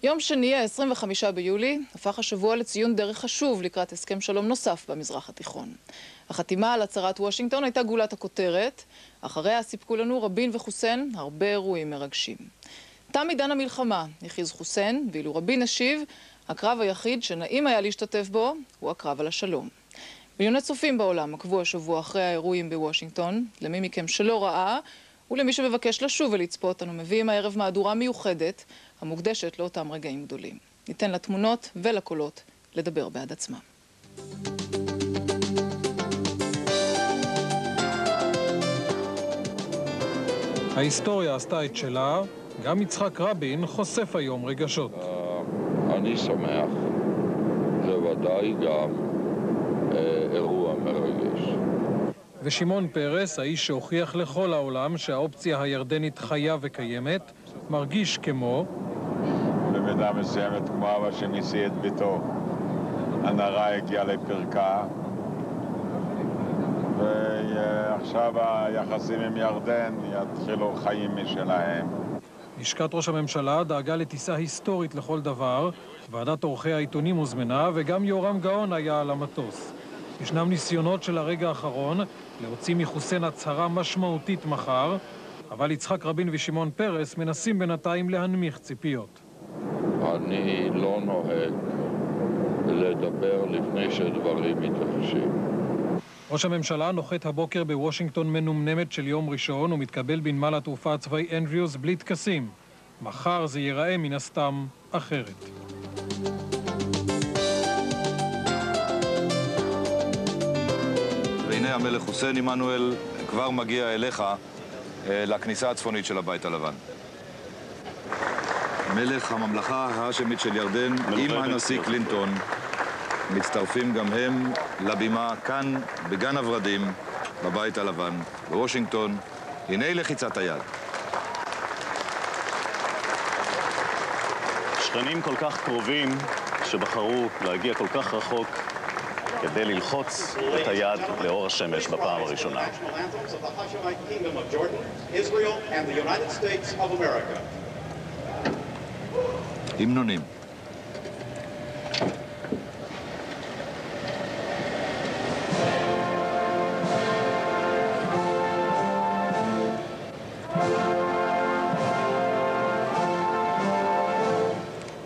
יום שני, ה-25 ביולי, הפך השבוע לציון דרך חשוב לקראת הסכם שלום נוסף במזרח התיכון. החתימה על הצהרת וושינגטון הייתה גולת הכותרת, אחריה סיפקו לנו רבין וחוסן הרבה אירועים מרגשים. תם עידן המלחמה, הכריז חוסן, ואילו רבין השיב, הקרב היחיד שנעים היה להשתתף בו הוא הקרב על השלום. מיליוני צופים בעולם עקבו השבוע אחרי האירועים בוושינגטון. למי מכם שלא ראה ולמי שמבקש לשוב ולצפות, אנו מביאים הערב מהדורה מיוחדת המוקדשת לאותם רגעים גדולים. ניתן לתמונות ולקולות לדבר בעד עצמם. ההיסטוריה עשתה את שלה, גם יצחק רבין חושף היום רגשות. אני שמח, זה ודאי גם אירוע מרגש. ושמעון פרס, האיש שהוכיח לכל העולם שהאופציה הירדנית חיה וקיימת, מרגיש כמו במידה מסוימת כמו אבא שניסי את ביתו. הנערה הגיעה לפרקה, ועכשיו היחסים עם ירדן יתחילו חיים משלהם. לשכת ראש הממשלה דאגה לטיסה היסטורית לכל דבר, ועדת עורכי העיתונים הוזמנה וגם יורם גאון היה על המטוס. ישנם ניסיונות של הרגע האחרון להוציא מחוסן הצהרה משמעותית מחר, אבל יצחק רבין ושמעון פרס מנסים בינתיים להנמיך ציפיות. אני לא נוהג לדבר לפני שדברים מתרחשים. ראש הממשלה נוחת הבוקר בוושינגטון מנומנמת של יום ראשון ומתקבל בנמל התעופה הצבאי אנדריוס בלי טקסים. מחר זה ייראה מן הסתם אחרת. והנה המלך חוסן עמנואל כבר מגיע אליך לכניסה הצפונית של הבית הלבן. מלך הממלכה ההאשמית של ירדן עם הנשיא קלינטון מצטרפים גם הם לבימה כאן בגן הוורדים בבית הלבן בוושינגטון. הנה לחיצת היד. שכנים כל כך קרובים שבחרו להגיע כל כך רחוק כדי ללחוץ את היד לאור השמש בפעם הראשונה. המנונים.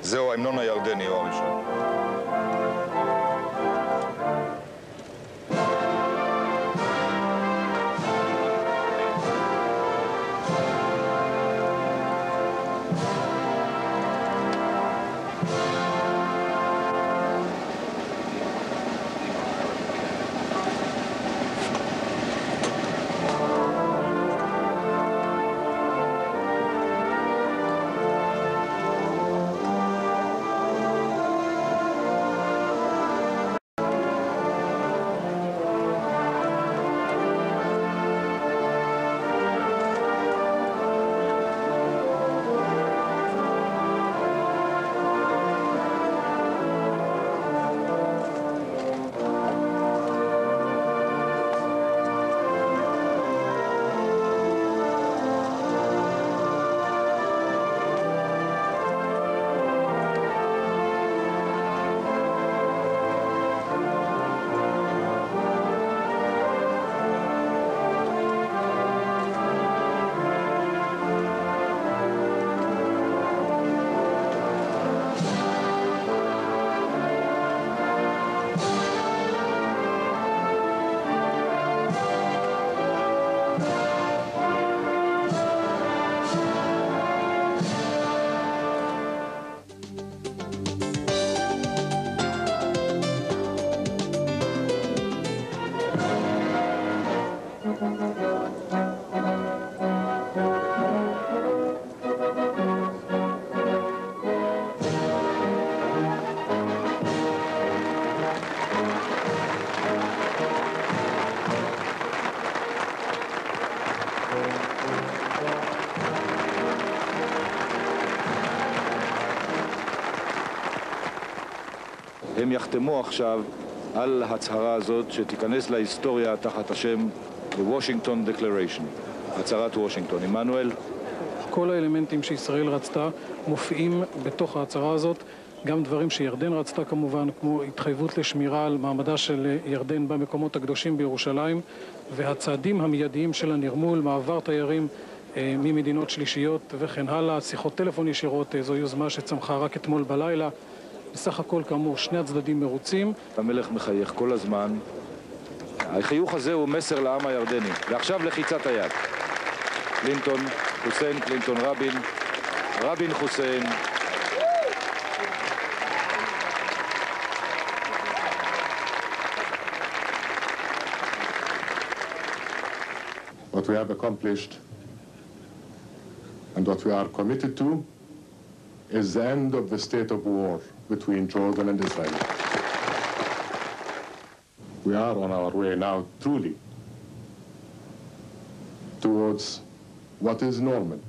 זהו ההמנון הירדני או הראשון. הם יחתמו עכשיו על ההצהרה הזאת שתיכנס להיסטוריה תחת השם The Washington Declaration, הצהרת וושינגטון. עמנואל, כל האלמנטים שישראל רצתה מופיעים בתוך ההצהרה הזאת, גם דברים שירדן רצתה כמובן, כמו התחייבות לשמירה על מעמדה של ירדן במקומות הקדושים בירושלים, והצעדים המיידיים של הנרמול, מעבר תיירים ממדינות שלישיות וכן הלאה, שיחות טלפון ישירות, זו יוזמה שצמחה רק אתמול בלילה. בסך הכל כאמור שני הצדדים מרוצים. המלך מחייך כל הזמן. החיוך הזה הוא מסר לעם הירדני. ועכשיו לחיצת היד. קלינטון, חוסן, קלינטון, רבין, רבין, חוסן. What we have accomplished and what we are committed to is the end of the state of war between Jordan and Israel. We are on our way now truly towards what is normal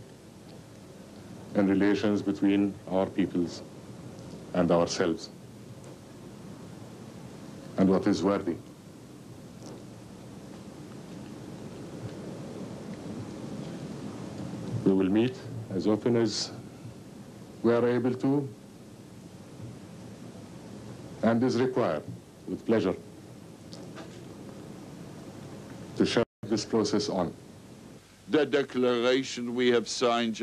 in relations between our peoples and ourselves, and what is worthy. We will meet as often as we are able to and is required, with pleasure, to share this process on. The declaration we have signed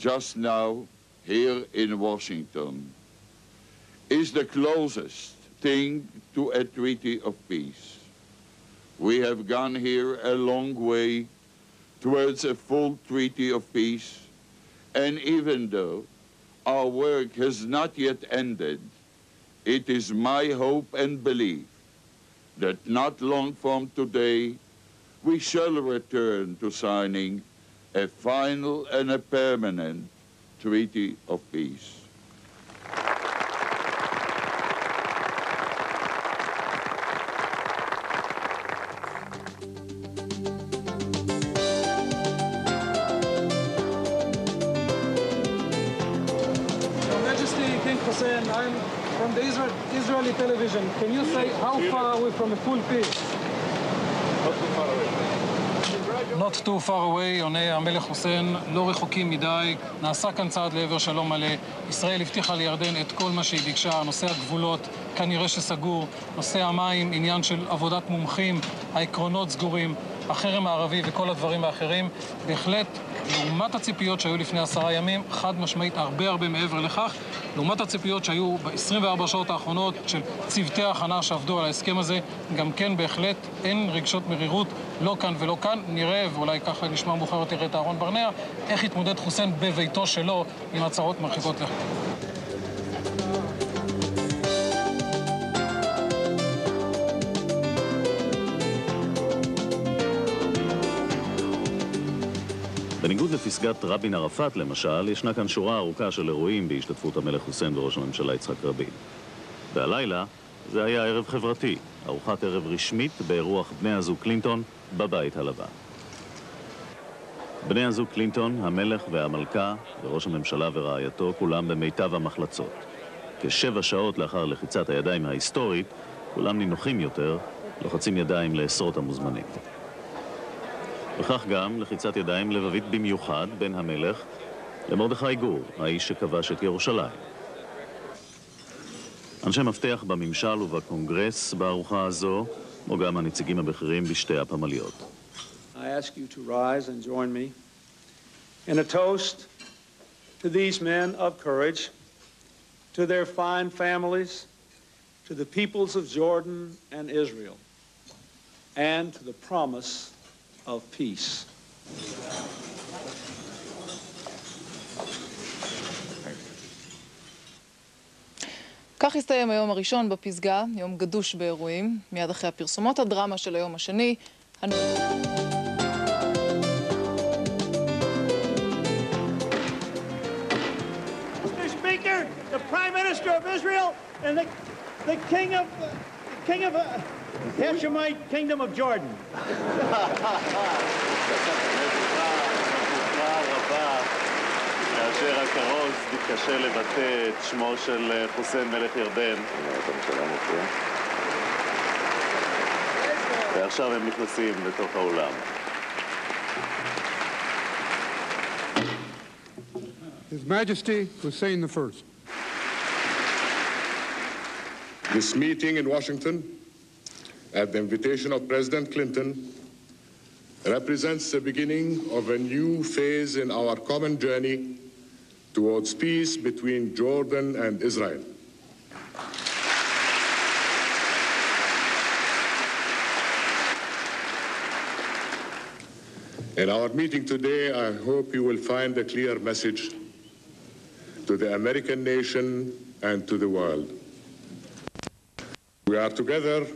just now here in Washington is the closest thing to a treaty of peace. We have gone here a long way towards a full treaty of peace, and even though our work has not yet ended, it is my hope and belief that not long from today we shall return to signing a final and a permanent treaty of peace. Hussein, I'm from the Israeli television. Can you say how far are we from a full peace? Not too far away, עונה המלך חוסן, לא רחוקים מדי, נעשה כאן צעד לעבר שלום מלא. ישראל הבטיחה לירדן את כל מה שהיא ביקשה, נושא הגבולות כנראה שסגור, נושא המים, עניין של עבודת מומחים, העקרונות סגורים, החרם הערבי וכל הדברים האחרים. בהחלט, לעומת הציפיות שהיו לפני 10 ימים, חד משמעית הרבה מעבר לכך, לעומת הציפיות שהיו ב-24 שעות האחרונות של צוותי ההכנה שעבדו על ההסכם הזה, גם כן בהחלט אין רגשות מרירות, לא כאן ולא כאן. נראה, ואולי ככה נשמע מאוחר יותר את אהרון ברנע, איך התמודד חוסן בביתו שלו עם הצהרות מרחיקות לכת. בניגוד לפסגת רבין ערפאת למשל, ישנה כאן שורה ארוכה של אירועים בהשתתפות המלך חוסן וראש הממשלה יצחק רבין. והלילה זה היה ערב חברתי, ארוחת ערב רשמית באירוח בני הזוג קלינטון בבית הלבן. בני הזוג קלינטון, המלך והמלכה וראש הממשלה ורעייתו, כולם במיטב המחלצות. כ7 שעות לאחר לחיצת הידיים ההיסטורית, כולם נינוחים יותר, לוחצים ידיים לעשרות המוזמנים. וכך גם לחיצת ידיים לבבית במיוחד בין המלך למרדכי גור, האיש שכבש את ירושלים. אנשי מפתח בממשל ובקונגרס בארוחה הזו, או גם הנציגים הבכירים בשתי הפמליות. I ask you to rise and join me in a toast to these men of courage, to their fine families, to the peoples of Jordan and Israel, and to the promise of peace. כך הסתיים היום הראשון בפסגה, יום גדוש באירועים. מיד אחרי הפרסומות, הדרמה של היום השני. Mr. Speaker, the Prime Minister of Israel and the King of Hashemite Kingdom of Jordan. כאשר הכרוז מתקשה לבטא את שמו של חוסן מלך ירדן. ועכשיו הם נכנסים לתוך האולם. Majesty Hussein I. This meeting in Washington, at the invitation of President Clinton, represents the beginning of a new phase in our common journey towards peace between Jordan and Israel. In our meeting today, I hope you will find a clear message to the American nation and to the world. We are together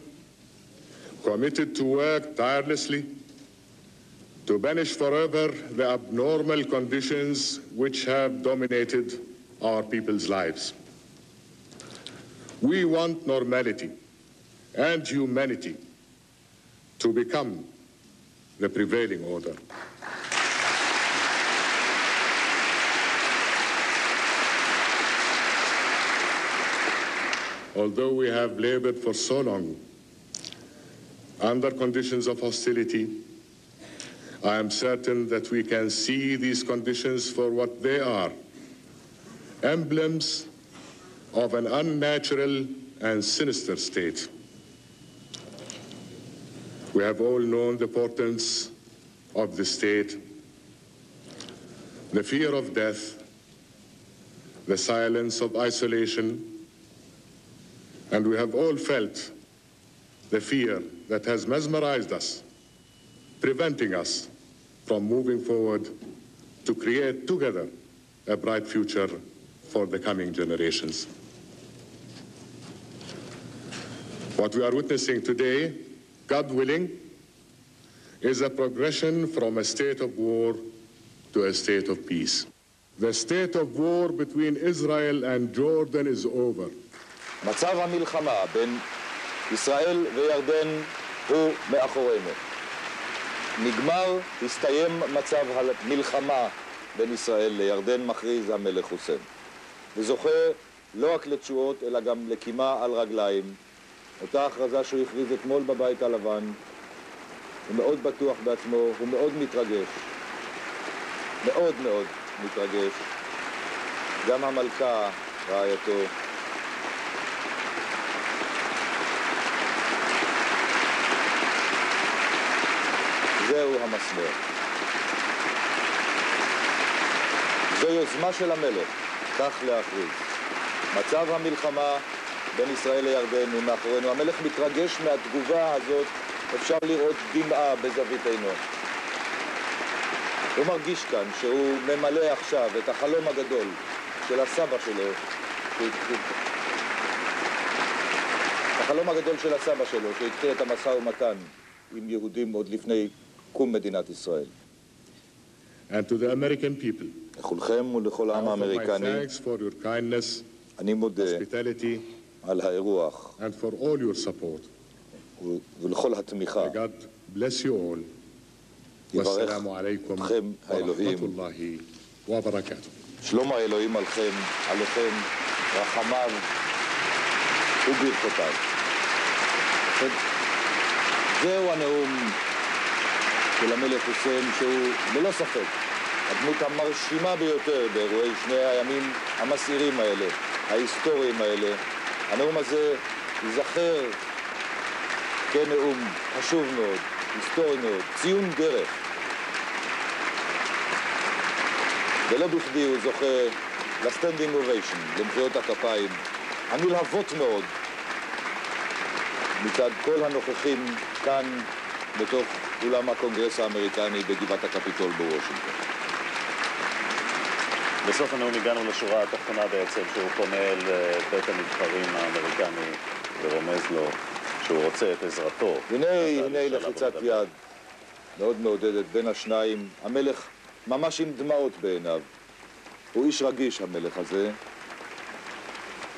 committed to work tirelessly to banish forever the abnormal conditions which have dominated our people's lives. We want normality and humanity to become the prevailing order. Although we have labored for so long under conditions of hostility, I am certain that we can see these conditions for what they are, emblems of an unnatural and sinister state. We have all known the portents of the state, the fear of death, the silence of isolation, and we have all felt the fear that has mesmerized us, preventing us from moving forward to create together a bright future for the coming generations. What we are witnessing today, God willing, is a progression from a state of war to a state of peace. The state of war between Israel and Jordan is over. מצב המלחמה בין ישראל וירדן הוא מאחורינו. נגמר, הסתיים מצב המלחמה בין ישראל לירדן, מכריז המלך חוסן. וזוכה לא רק לתשואות, אלא גם לקימה על רגליים. אותה הכרזה שהוא הכריז אתמול בבית הלבן, הוא מאוד בטוח בעצמו, הוא מאוד מתרגש. מאוד מאוד מתרגש. גם המלכה, רעייתו, זהו המסמר. זו יוזמה של המלך, כך להכריז. מצב המלחמה בין ישראל לירדן הוא מאחורינו. המלך מתרגש מהתגובה הזאת, אפשר לראות דמעה בזווית עינו. הוא מרגיש כאן שהוא ממלא עכשיו את החלום הגדול של הסבא שלו, החלום הגדול של הסבא שלו, שהתחיל את המשא ומתן עם יהודים עוד לפני קום מדינת ישראל. And to the American people, לכולכם ולכל העם האמריקני, אני מודה על האירוח and for all your support. ולכל התמיכה. God bless you all. יברך עליכם אתכם האלוהים. שלום האלוהים עליכם, רחמיו וברכותיו. זהו הנאום של המלך חוסן, שהוא ללא ספק הדמות המרשימה ביותר באירועי שני הימים המסעירים האלה, ההיסטוריים האלה. הנאום הזה ייזכר כנאום חשוב מאוד, היסטורי מאוד, ציון דרך. ולא בכדי הוא זוכה לסטנדינג אוביישן, למחיאות הכפיים הנלהבות מאוד מצד כל הנוכחים כאן בתוך אולם הקונגרס האמריקני בגבעת הקפיטול בוושינגטון. בסוף הנאום הגענו לשורה התחתונה בעצם, שהוא פונה אל בית הנבחרים האמריקני ורומז לו שהוא רוצה את עזרתו. הנה לחיצת יד מאוד מעודדת בין השניים. המלך ממש עם דמעות בעיניו. הוא איש רגיש, המלך הזה.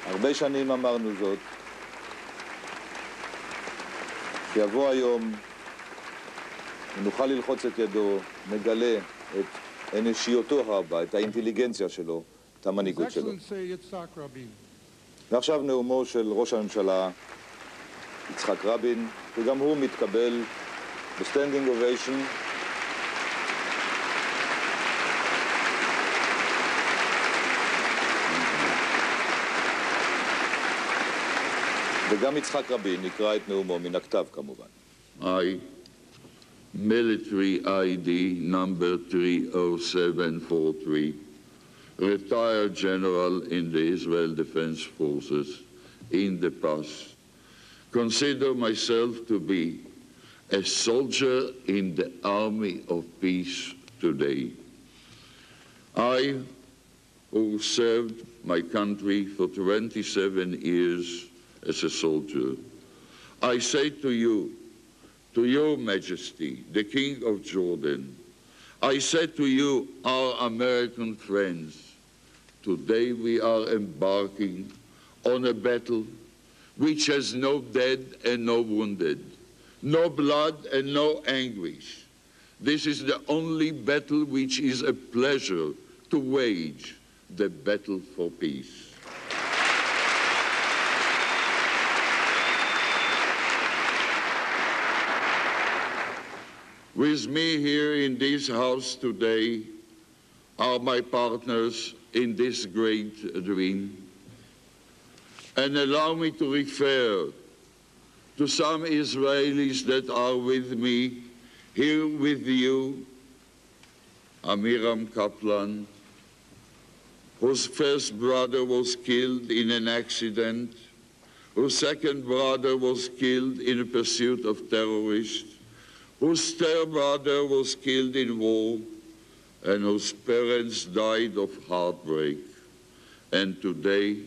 הרבה שנים אמרנו זאת. שיבוא היום ונוכל ללחוץ את ידו, נגלה את אנושיותו הרבה, את האינטליגנציה שלו, את המנהיגות שלו. ועכשיו נאומו של ראש הממשלה יצחק רבין, וגם הוא מתקבל בסטנדינג אוביישן. וגם יצחק רבין יקרא את נאומו מן הכתב כמובן. I, military ID number 30743, retired general in the Israel Defense Forces in the past, consider myself to be a soldier in the army of peace today. I, who served my country for 27 years as a soldier, I say to you, to your Majesty, the King of Jordan, I say to you, our American friends, today we are embarking on a battle which has no dead and no wounded, no blood and no anguish. This is the only battle which is a pleasure to wage, the battle for peace. With me here in this house today are my partners in this great dream. And allow me to refer to some Israelis that are with me, here with you, Amiram Kaplan, whose first brother was killed in an accident, whose second brother was killed in a pursuit of terrorists, whose third brother was killed in war, and whose parents died of heartbreak. And today,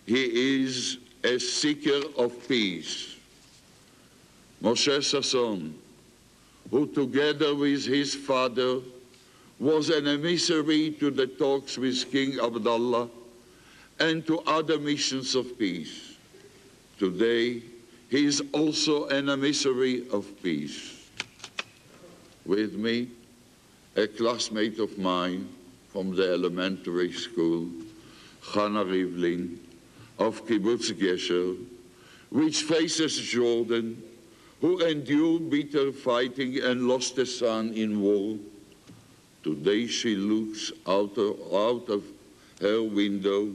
he is a seeker of peace. Moshe Sasson, who together with his father was an emissary to the talks with King Abdullah and to other missions of peace. Today, he is also an emissary of peace. With me, a classmate of mine from the elementary school, Chana Rivlin, of Kibbutz Gesher, which faces Jordan, who endured bitter fighting and lost a son in war. Today she looks out of her window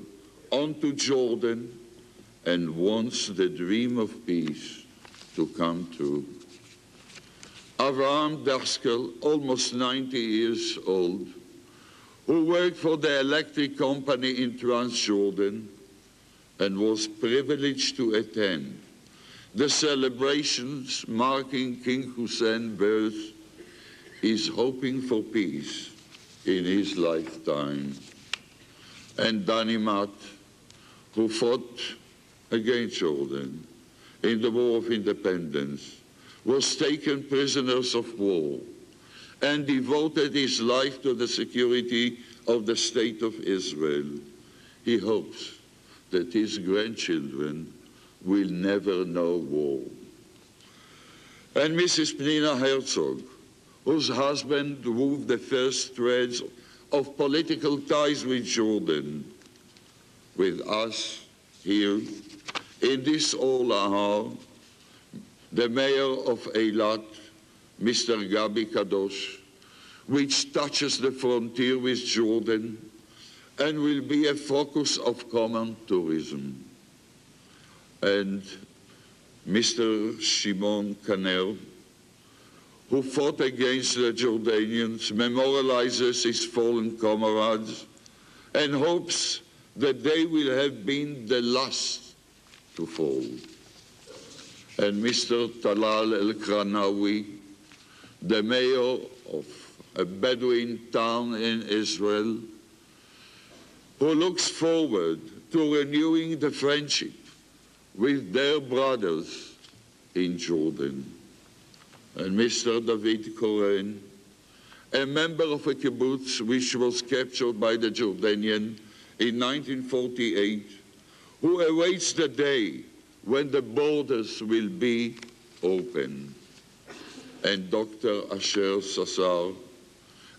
onto Jordan and wants the dream of peace to come true. Avraham Daskel, almost 90 years old, who worked for the electric company in Transjordan and was privileged to attend the celebrations marking King Hussein's birth, is hoping for peace in his lifetime. And Danny Matt, who fought against Jordan in the War of Independence, was taken prisoners of war and devoted his life to the security of the State of Israel. He hopes that his grandchildren will never know war. And Mrs. Pnina Herzog, whose husband wove the first threads of political ties with Jordan, with us here in this Ola, the mayor of Eilat, Mr. Gabi Kadosh, which touches the frontier with Jordan and will be a focus of common tourism. And Mr. Shimon Kaner, who fought against the Jordanians, memorializes his fallen comrades and hopes that they will have been the last to fall. And Mr. Talal El-Kranawi, the mayor of a Bedouin town in Israel, who looks forward to renewing the friendship with their brothers in Jordan. And Mr. David Koren, a member of a kibbutz which was captured by the Jordanian in 1948, who awaits the day when the borders will be open. And Dr. Asher Sassar,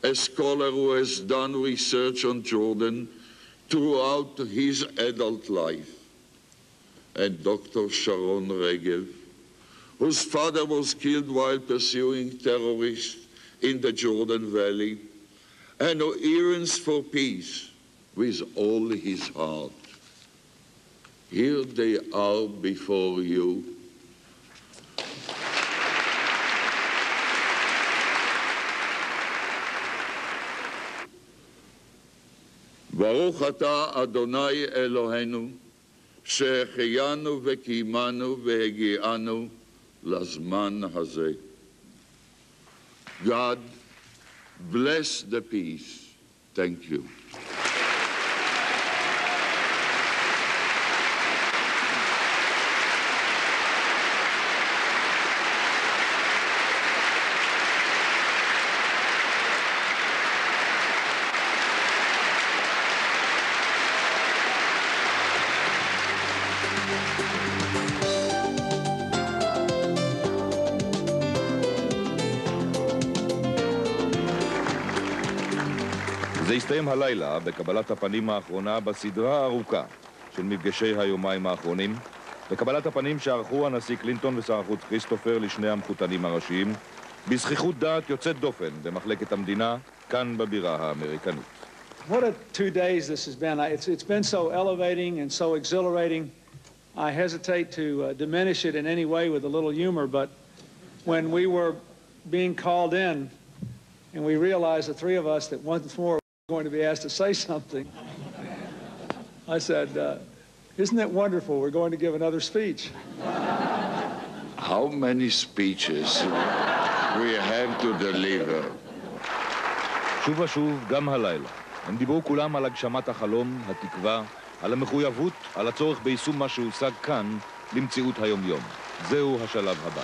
a scholar who has done research on Jordan throughout his adult life. And Dr. Sharon Regev, whose father was killed while pursuing terrorists in the Jordan Valley, and who yearns for peace with all his heart. Here they are before you. ברוך אתה אדוני אלוהינו, שהחיינו וקיימנו והגיענו לזמן הזה. God bless the peace. Thank you. זה הסתיים הלילה בקבלת הפנים האחרונה בסדרה הארוכה של מפגשי היומיים האחרונים, בקבלת הפנים שערכו הנשיא קלינטון ושר החוץ כריסטופר לשני המחותנים הראשיים, בזכיחות דעת יוצאת דופן במחלקת המדינה, כאן בבירה האמריקנית. What a 2 days this has been. It's been so elevating and so exhilarating. I hesitate to diminish it in any way with a little humor, but when we were being called in and we realized, the three of us, that once more we were going to be asked to say something, I said, isn't it wonderful? We're going to give another speech. How many speeches we have to deliver? שוב ושוב, גם הלילה. הם דיברו כולם על הגשמת החלום, התקווה, על המחויבות, על הצורך ביישום מה שהושג כאן למציאות היום-יום. זהו השלב הבא.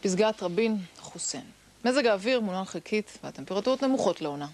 פסגת, רבין, חוסן. מזג האוויר מולן חלקית והטמפרטורות נמוכות לעונה.